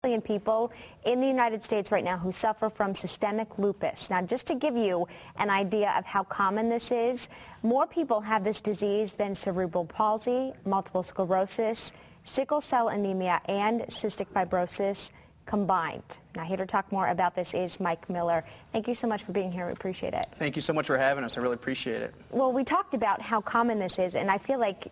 Million people in the United States right now who suffer from systemic lupus. Now, just to give you an idea of how common this is, more people have this disease than cerebral palsy, multiple sclerosis, sickle cell anemia, and cystic fibrosis combined. Now, here to talk more about this is Mike Miller. Thank you so much for being here. We appreciate it. Thank you so much for having us. I really appreciate it. Well, we talked about how common this is, and I feel like,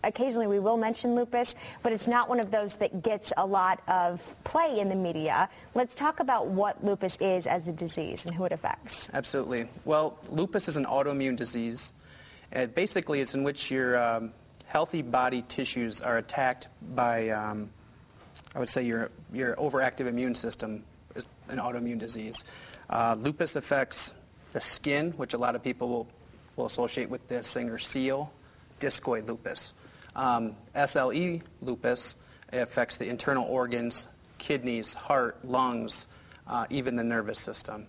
occasionally we will mention lupus, but it's not one of those that gets a lot of play in the media. Let's talk about what lupus is as a disease and who it affects. Absolutely. Well, lupus is an autoimmune disease. Basically, it's in which your healthy body tissues are attacked by I would say your overactive immune system is an autoimmune disease. Lupus affects the skin, which a lot of people will associate with the singer Seal, discoid lupus. SLE lupus affects the internal organs, kidneys, heart, lungs, even the nervous system.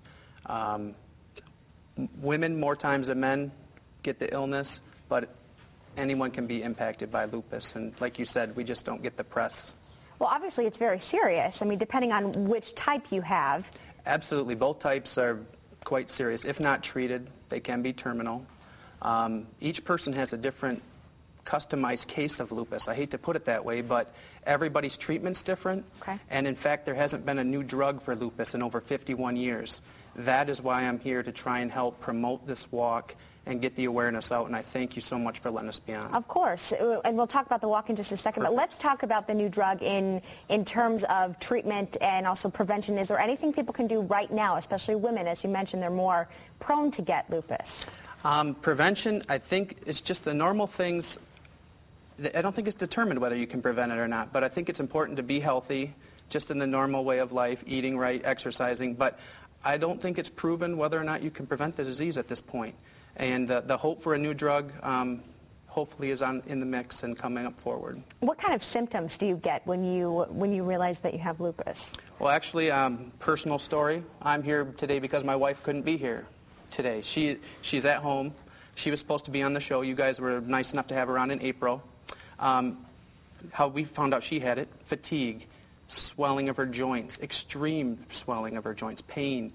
Women more times than men get the illness, but anyone can be impacted by lupus. And like you said, we just don't get the press. Well, obviously, it's very serious. I mean, depending on which type you have. Absolutely. Both types are quite serious. If not treated, they can be terminal. Each person has a different customized case of lupus. I hate to put it that way, but everybody's treatment's different. Okay. And in fact, there hasn't been a new drug for lupus in over 51 years. That is why I'm here to try and help promote this walk and get the awareness out, and I thank you so much for letting us be on. Of course, and we'll talk about the walk in just a second, Perfect. But let's talk about the new drug in terms of treatment and also prevention. Is there anything people can do right now, especially women? As you mentioned, they're more prone to get lupus. Prevention, I think, is just the normal things. I don't think it's determined whether you can prevent it or not, but I think it's important to be healthy, just in the normal way of life, eating right, exercising, but I don't think it's proven whether or not you can prevent the disease at this point. And the hope for a new drug hopefully is in the mix and coming up forward. What kind of symptoms do you get when you realize that you have lupus? Well, actually, personal story. I'm here today because my wife couldn't be here today. She's at home. She was supposed to be on the show. You guys were nice enough to have her on in April. How we found out she had it: fatigue, swelling of her joints, extreme swelling of her joints, pain.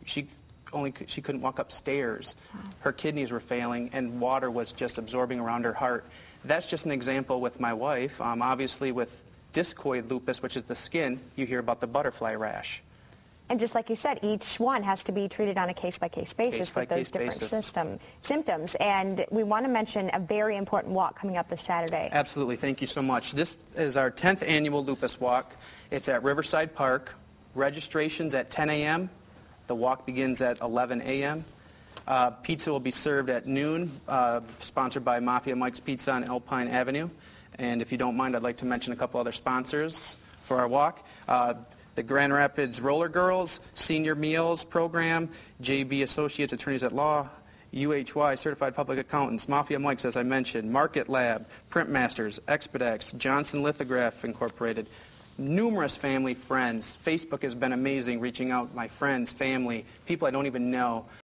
She couldn't walk upstairs. Her kidneys were failing, and water was just absorbing around her heart. That's just an example with my wife. Obviously, with discoid lupus, which is the skin, you hear about the butterfly rash. And just like you said, each one has to be treated on a case-by-case basis with those different symptoms. And we want to mention a very important walk coming up this Saturday. Absolutely. Thank you so much. This is our 10th annual lupus walk. It's at Riverside Park. Registration's at 10 a.m. The walk begins at 11 a.m. Pizza will be served at noon, sponsored by Mafia Mike's Pizza on Alpine Avenue. And if you don't mind, I'd like to mention a couple other sponsors for our walk. The Grand Rapids Roller Girls, Senior Meals Program, JB Associates Attorneys at Law, UHY Certified Public Accountants, Mafia Mike's, as I mentioned, Market Lab, Printmasters, Expedex, Johnson Lithograph Incorporated, numerous family friends. Facebook has been amazing, reaching out my friends, family, people I don't even know.